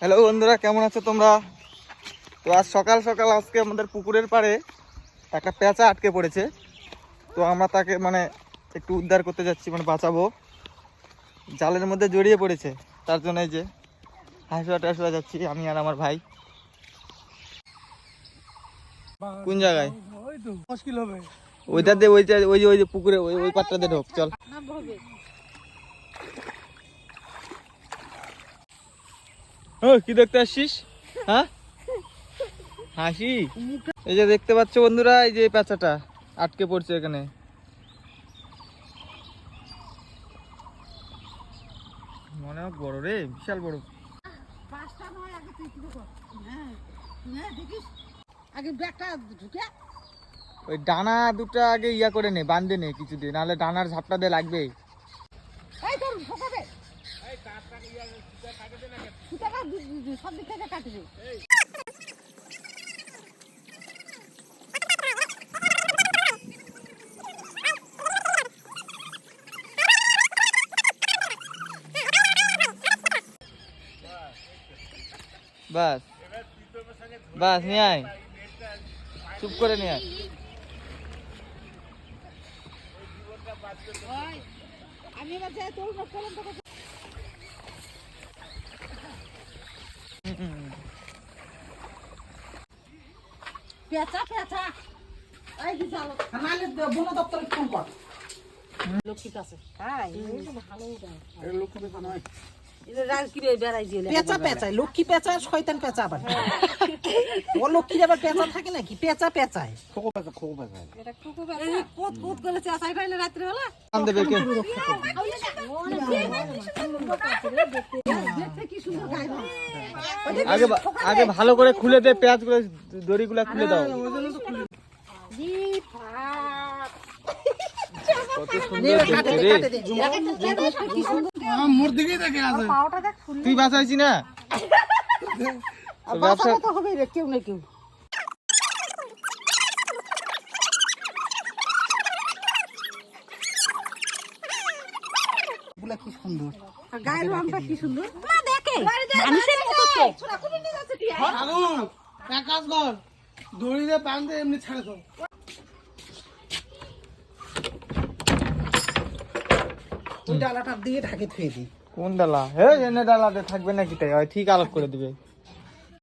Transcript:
Hello বন্ধুরা, কেমন আছো তোমরা? তো আজ সকাল সকাল আজকে আমাদের পুকুরের পাড়ে একটা পেঁচা আটকে পড়েছে। তো আমরা তাকে একটু উদ্ধার করতে যাচ্ছি, বাঁচাবো। জালের মধ্যে জড়িয়ে পড়েছে, তার জন্য এই যে হাসুয়া টাসুয়া যাচ্ছি আমি আর আমার ভাই। কোন জায়গায়? মুশকিল হবে ওইটা দিয়ে ওই যে পুকুরে ওই পাটটা দিয়ে ঢোক, চল। কি দেখতে আসছিস? হ্যাঁ, হাসি। এই যে দেখতে পাচ্ছ বন্ধুরা, এই যে পেঁচাটা আটকে পড়ছে এখানে। মনে হয় বড় রে, বিশাল বড়। ওই ডানা দুটা আগে ইয়া করে নে, বান্ধে নে কিছুদিন, নাহলে ডানার ঝাপটা দিয়ে লাগবে। বাস বাস, নিয়ে আয়, চুপ করে নিয়ে আয়। লক্ষ্মী পেঁচা শয়তান পেঁচা আবার ও লক্ষ্মীর আবার পেঁচা থাকে নাকি? পেঁচা পেঁচায় রাত্রিবেলা আগে ভালো করে খুলে দে, পেঁয়াজ গুলো দড়ি গুলা খুলে দাও। তুই বাঁচাইছি না, হবে কেউ না কেউ। কি সুন্দর গায়ের রংটা, কি সুন্দর দড়িতে বাঁধে এমনি ছাড়ে তো। ওই ডালাটা দিয়ে ঢাকে থুয়ে দিই। কোন ডালা? হ্যাঁ, এনে ডালাতে থাকবে নাকি? তাই ঠিক আলাপ করে দিবে।